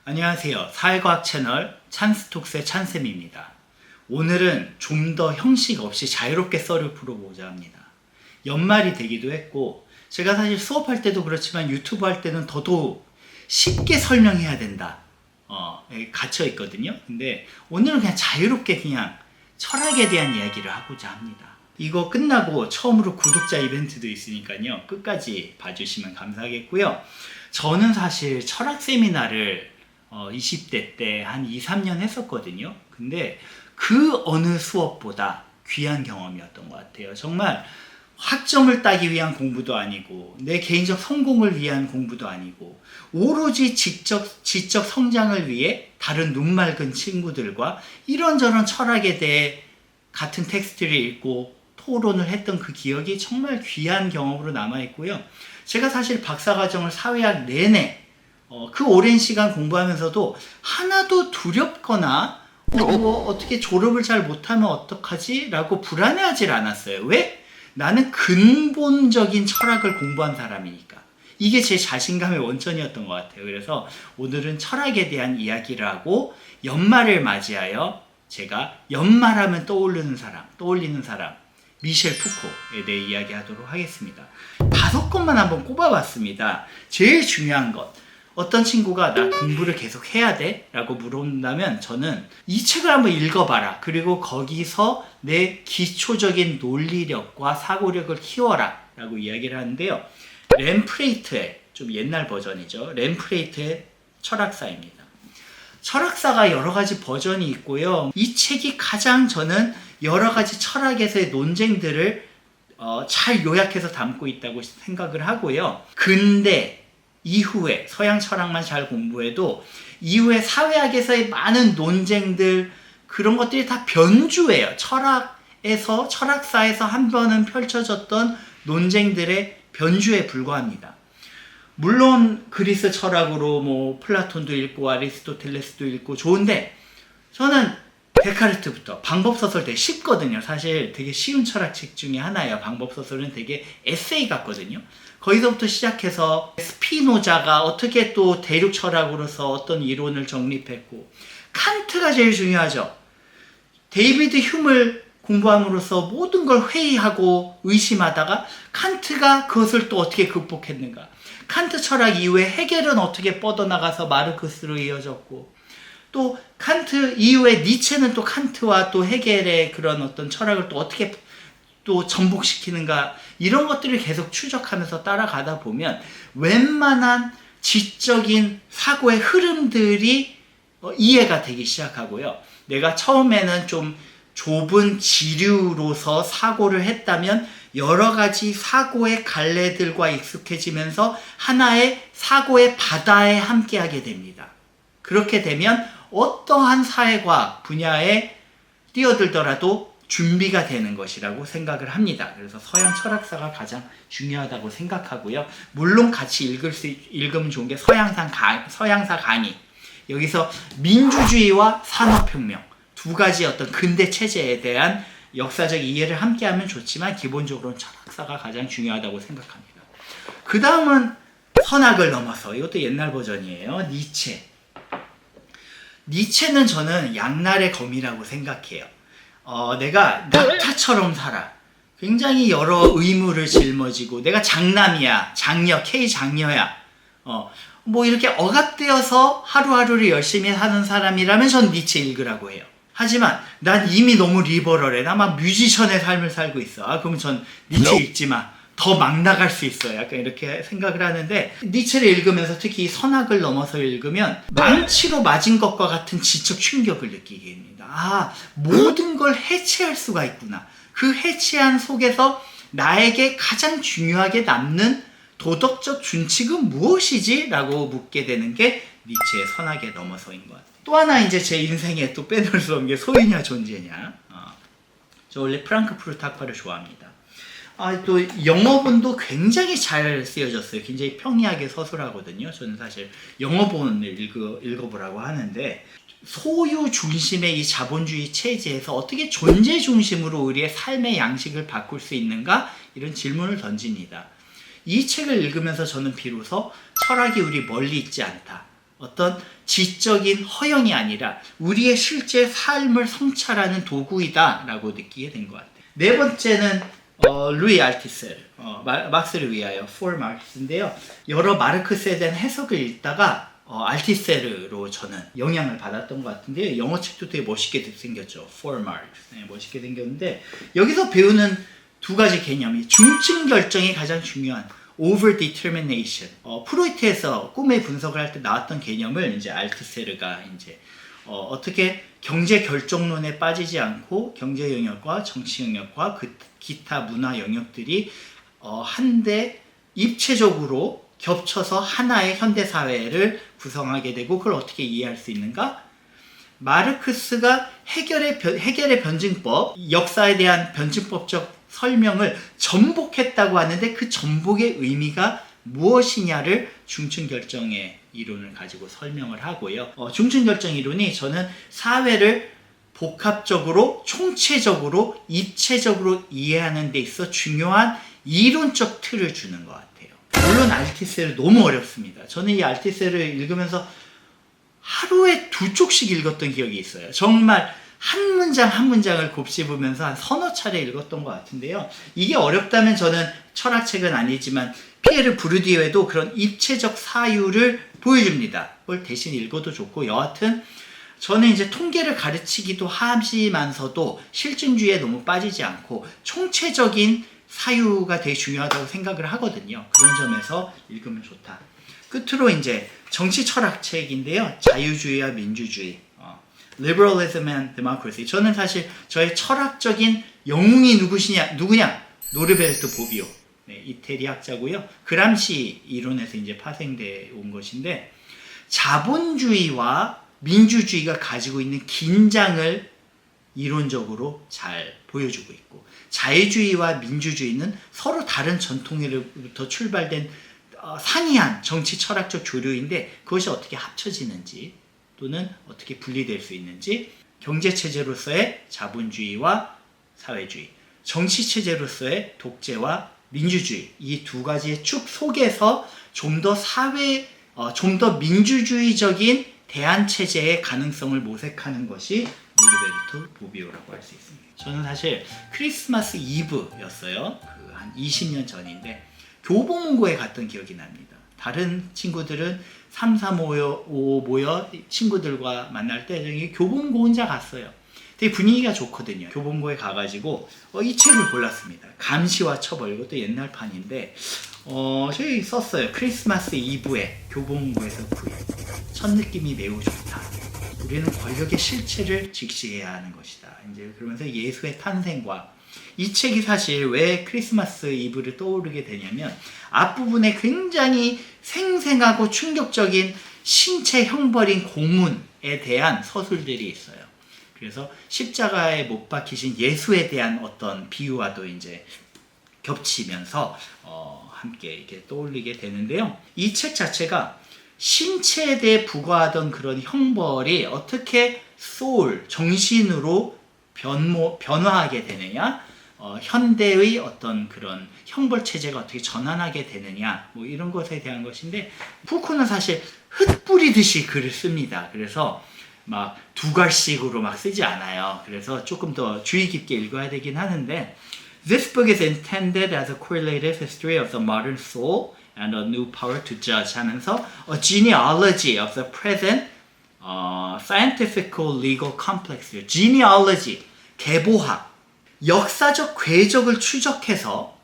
안녕하세요. 사회과학 채널 찬스톡스의 찬쌤입니다. 오늘은 좀 더 형식 없이 자유롭게 썰을 풀어보고자 합니다. 연말이 되기도 했고 제가 사실 수업할 때도 그렇지만 유튜브 할 때는 더더욱 쉽게 설명해야 된다 갇혀 있거든요. 근데 오늘은 그냥 자유롭게 그냥 철학에 대한 이야기를 하고자 합니다. 이거 끝나고 처음으로 구독자 이벤트도 있으니까요. 끝까지 봐주시면 감사하겠고요. 저는 사실 철학 세미나를 20대 때 한 2, 3년 했었거든요. 근데 그 어느 수업보다 귀한 경험이었던 것 같아요. 정말 학점을 따기 위한 공부도 아니고 내 개인적 성공을 위한 공부도 아니고 오로지 지적 성장을 위해 다른 눈맑은 친구들과 이런저런 철학에 대해 같은 텍스트를 읽고 토론을 했던 그 기억이 정말 귀한 경험으로 남아있고요. 제가 사실 박사과정을 사회학 내내 그 오랜 시간 공부하면서도 하나도 두렵거나 어떻게 졸업을 잘 못하면 어떡하지? 라고 불안해하질 않았어요. 왜? 나는 근본적인 철학을 공부한 사람이니까. 이게 제 자신감의 원천이었던 것 같아요. 그래서 오늘은 철학에 대한 이야기를 하고 연말을 맞이하여 제가 연말하면 떠올리는 사람 미셸 푸코에 대해 이야기하도록 하겠습니다. 5건만 한번 꼽아봤습니다. 제일 중요한 것, 어떤 친구가 나 공부를 계속 해야 돼? 라고 물어본다면 저는 이 책을 한번 읽어봐라. 그리고 거기서 내 기초적인 논리력과 사고력을 키워라 라고 이야기를 하는데요. 램프레이트의 좀 옛날 버전이죠. 램프레이트의 철학사입니다. 철학사가 여러 가지 버전이 있고요. 이 책이 가장 저는 여러 가지 철학에서의 논쟁들을 잘 요약해서 담고 있다고 생각을 하고요. 근데 이후에 서양 철학만 잘 공부해도 이후에 사회학에서의 많은 논쟁들 그런 것들이 다 변주예요. 철학사에서 한 번은 펼쳐졌던 논쟁들의 변주에 불과합니다. 물론 그리스 철학으로 플라톤도 읽고 아리스토텔레스도 읽고 좋은데 저는 데카르트부터 방법소설 되게 쉽거든요. 사실 되게 쉬운 철학책 중에 하나예요. 방법소설은 되게 에세이 같거든요. 거기서부터 시작해서 스피노자가 어떻게 또 대륙 철학으로서 어떤 이론을 정립했고 칸트가 제일 중요하죠. 데이비드 휴을 공부함으로써 모든 걸 회의하고 의심하다가 칸트가 그것을 또 어떻게 극복했는가. 칸트 철학 이후에 헤겔은 어떻게 뻗어나가서 마르크스로 이어졌고 또 칸트 이후에 니체는 또 칸트와 또 헤겔의 그런 어떤 철학을 또 어떻게 또 전복시키는가 이런 것들을 계속 추적하면서 따라가다 보면 웬만한 지적인 사고의 흐름들이 이해가 되기 시작하고요. 내가 처음에는 좀 좁은 지류로서 사고를 했다면 여러 가지 사고의 갈래들과 익숙해지면서 하나의 사고의 바다에 함께하게 됩니다. 그렇게 되면 어떠한 사회과학 분야에 뛰어들더라도 준비가 되는 것이라고 생각을 합니다. 그래서 서양 철학사가 가장 중요하다고 생각하고요. 물론 같이 읽으면 좋은 게 서양사 강의. 여기서 민주주의와 산업혁명 두 가지 어떤 근대 체제에 대한 역사적 이해를 함께하면 좋지만 기본적으로는 철학사가 가장 중요하다고 생각합니다. 그 다음은 선악을 넘어서 이것도 옛날 버전이에요. 니체는 저는 양날의 검이라고 생각해요. 내가 낙타처럼 살아. 굉장히 여러 의무를 짊어지고 내가 장남이야, 장녀, K 장녀야. 이렇게 억압되어서 하루하루를 열심히 사는 사람이라면 전 니체 읽으라고 해요. 하지만 난 이미 너무 리버럴해. 나 막 뮤지션의 삶을 살고 있어. 그럼 전 니체 읽지 마. 더 막 나갈 수 있어요. 약간 이렇게 생각을 하는데 니체를 읽으면서 특히 선악을 넘어서 읽으면 망치로 맞은 것과 같은 지적 충격을 느끼게 됩니다. 모든 걸 해체할 수가 있구나. 그 해체한 속에서 나에게 가장 중요하게 남는 도덕적 준칙은 무엇이지? 라고 묻게 되는 게 니체의 선악에 넘어서인 것 같아요. 또 하나 이제 제 인생에 또 빼놓을 수 없는 게 소유냐 존재냐. 저 원래 프랑크푸르트 학파를 좋아합니다. 또 영어본도 굉장히 잘 쓰여졌어요. 굉장히 평이하게 서술하거든요. 저는 사실 영어본을 읽어보라고 하는데 소유 중심의 이 자본주의 체제에서 어떻게 존재 중심으로 우리의 삶의 양식을 바꿀 수 있는가? 이런 질문을 던집니다. 이 책을 읽으면서 저는 비로소 철학이 우리 멀리 있지 않다. 어떤 지적인 허영이 아니라 우리의 실제 삶을 성찰하는 도구이다 라고 느끼게 된 것 같아요. 네 번째는 루이 알티세르, 막스를 위하여 For Marx인데요. 여러 마르크스에 대한 해석을 읽다가 알티세르로 저는 영향을 받았던 것 같은데요. 영어 책도 되게 멋있게 생겼죠. For Marx. 네, 멋있게 생겼는데 여기서 배우는 두 가지 개념이 중증 결정이 가장 중요한 overdetermination. 프로이트에서 꿈의 분석을 할 때 나왔던 개념을 이제 알티세르가 이제 어떻게 경제 결정론에 빠지지 않고 경제 영역과 정치 영역과 그 기타 문화 영역들이 한데 입체적으로 겹쳐서 하나의 현대 사회를 구성하게 되고 그걸 어떻게 이해할 수 있는가? 마르크스가 해결의 변증법, 역사에 대한 변증법적 설명을 전복했다고 하는데 그 전복의 의미가 무엇이냐를 중층결정의 이론을 가지고 설명을 하고요. 중층결정 이론이 저는 사회를 복합적으로, 총체적으로, 입체적으로 이해하는 데 있어 중요한 이론적 틀을 주는 것 같아요. 물론 알티세르 너무 어렵습니다. 저는 이 알티세르를 읽으면서 하루에 2쪽씩 읽었던 기억이 있어요. 정말 한 문장 한 문장을 곱씹으면서 한 서너 차례 읽었던 것 같은데요. 이게 어렵다면 저는 철학책은 아니지만 피에르 부르디에도 그런 입체적 사유를 보여줍니다. 그걸 대신 읽어도 좋고 여하튼 저는 이제 통계를 가르치기도 하지만서도 실증주의에 너무 빠지지 않고 총체적인 사유가 되게 중요하다고 생각을 하거든요. 그런 점에서 읽으면 좋다. 끝으로 이제 정치 철학책인데요. 자유주의와 민주주의, Liberalism and Democracy. 저는 사실 저의 철학적인 영웅이 누구냐? 노르베르토 보비오. 네, 이태리 학자고요. 그람시 이론에서 이제 파생돼 온 것인데 자본주의와 민주주의가 가지고 있는 긴장을 이론적으로 잘 보여주고 있고 자유주의와 민주주의는 서로 다른 전통으로부터 출발된 상이한 정치 철학적 조류인데 그것이 어떻게 합쳐지는지 또는 어떻게 분리될 수 있는지 경제체제로서의 자본주의와 사회주의, 정치체제로서의 독재와 민주주의 이 두 가지의 축 속에서 좀 더 민주주의적인 대안체제의 가능성을 모색하는 것이 노르베르토 보비오라고 할 수 있습니다. 저는 사실 크리스마스 이브였어요. 한 20년 전인데 교보문고에 갔던 기억이 납니다. 다른 친구들은 3, 4, 5 모여 친구들과 만날 때 저희 교보문고 혼자 갔어요. 되게 분위기가 좋거든요. 교보문고에 가가지고 이 책을 골랐습니다. 감시와 처벌. 이것도 옛날 판인데 저기 썼어요. 크리스마스 이브에 교보문고에서 구입. 첫 느낌이 매우 좋다. 우리는 권력의 실체를 직시해야 하는 것이다. 이제 그러면서 예수의 탄생과 이 책이 사실 왜 크리스마스 이브를 떠오르게 되냐면 앞부분에 굉장히 생생하고 충격적인 신체 형벌인 고문에 대한 서술들이 있어요. 그래서 십자가에 못 박히신 예수에 대한 어떤 비유와도 이제 겹치면서 함께 이렇게 떠올리게 되는데요. 이 책 자체가 신체에 대해 부과하던 그런 형벌이 어떻게 소울, 정신으로 변화하게 되느냐, 현대의 어떤 그런 형벌 체제가 어떻게 전환하게 되느냐, 뭐 이런 것에 대한 것인데 푸코는 사실 흩뿌리듯이 글을 씁니다. 그래서 막 두 갈씩으로 막 쓰지 않아요. 그래서 조금 더 주의 깊게 읽어야 되긴 하는데 This book is intended as a correlative history of the modern soul and a new power to judge 하면서 a genealogy of the present scientifical legal complex. genealogy, 계보학, 역사적 궤적을 추적해서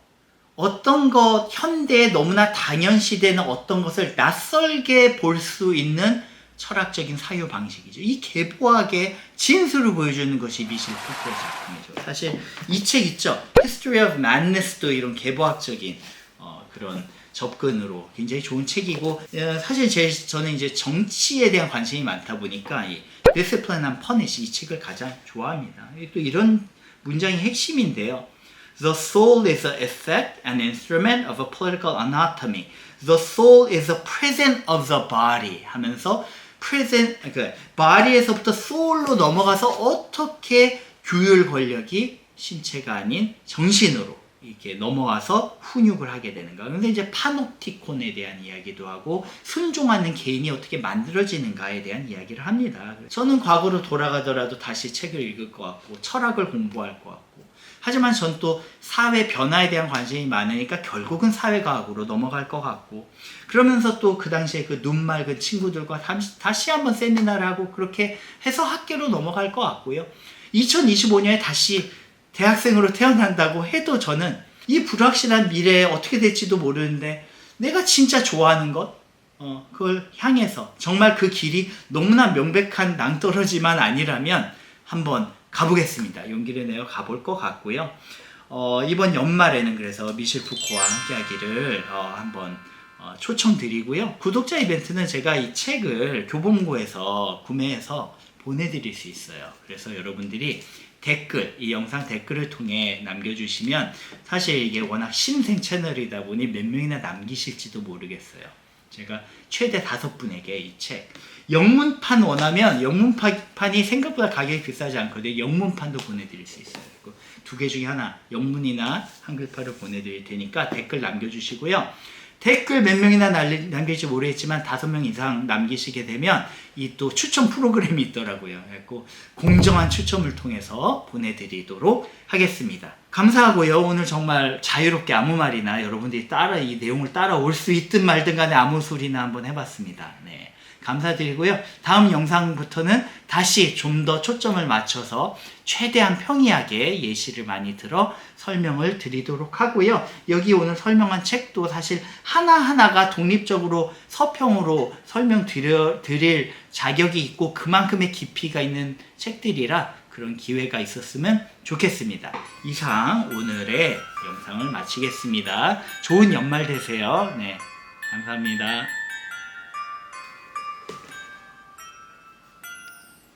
어떤 것, 현대에 너무나 당연시되는 어떤 것을 낯설게 볼 수 있는 철학적인 사유 방식이죠. 이 계보학의 진수를 보여주는 것이 미셸 푸코의 작품이죠. 사실 이 책 있죠. History of Madness도 이런 계보학적인 그런 접근으로 굉장히 좋은 책이고 사실 저는 이제 정치에 대한 관심이 많다 보니까 이 Discipline and Punish 이 책을 가장 좋아합니다. 또 이런 문장이 핵심인데요. The soul is an effect and instrument of a political anatomy. The soul is the present of the body 하면서 present, 그러니까 body에서부터 soul로 넘어가서 어떻게 규율 권력이 신체가 아닌 정신으로 이렇게 넘어와서 훈육을 하게 되는가. 그런데 이제 파놉티콘에 대한 이야기도 하고 순종하는 개인이 어떻게 만들어지는가에 대한 이야기를 합니다. 저는 과거로 돌아가더라도 다시 책을 읽을 것 같고 철학을 공부할 것 같고, 하지만 전 또 사회 변화에 대한 관심이 많으니까 결국은 사회과학으로 넘어갈 것 같고, 그러면서 또 그 당시에 그 눈 맑은 친구들과 다시 한번 세미나를 하고 그렇게 해서 학교로 넘어갈 것 같고요. 2025년에 다시 대학생으로 태어난다고 해도 저는 이 불확실한 미래에 어떻게 될지도 모르는데 내가 진짜 좋아하는 것, 그걸 향해서 정말 그 길이 너무나 명백한 낭떠러지만 아니라면 한번 가보겠습니다. 용기를 내어 가볼 것 같고요. 이번 연말에는 그래서 미셸 푸코와 함께하기를 한번 초청드리고요. 구독자 이벤트는 제가 이 책을 교보문고에서 구매해서 보내드릴 수 있어요. 그래서 여러분들이 댓글, 이 영상 댓글을 통해 남겨주시면, 사실 이게 워낙 신생 채널이다 보니 몇 명이나 남기실지도 모르겠어요. 제가 최대 5분에게 이 책, 영문판 원하면 영문판이 생각보다 가격이 비싸지 않거든요. 영문판도 보내드릴 수 있어요. 두 개 중에 하나, 영문이나 한글판을 보내드릴 테니까 댓글 남겨주시고요. 댓글 몇 명이나 남길지 모르겠지만 5명 이상 남기시게 되면 이 또 추첨 프로그램이 있더라고요. 그래서 공정한 추첨을 통해서 보내드리도록 하겠습니다. 감사하고요. 오늘 정말 자유롭게 아무 말이나 여러분들이 이 내용을 따라올 수 있든 말든 간에 아무 소리나 한번 해봤습니다. 네. 감사드리고요. 다음 영상부터는 다시 좀 더 초점을 맞춰서 최대한 평이하게 예시를 많이 들어 설명을 드리도록 하고요. 여기 오늘 설명한 책도 사실 하나하나가 독립적으로 서평으로 설명드릴 자격이 있고 그만큼의 깊이가 있는 책들이라 그런 기회가 있었으면 좋겠습니다. 이상 오늘의 영상을 마치겠습니다. 좋은 연말 되세요. 네, 감사합니다.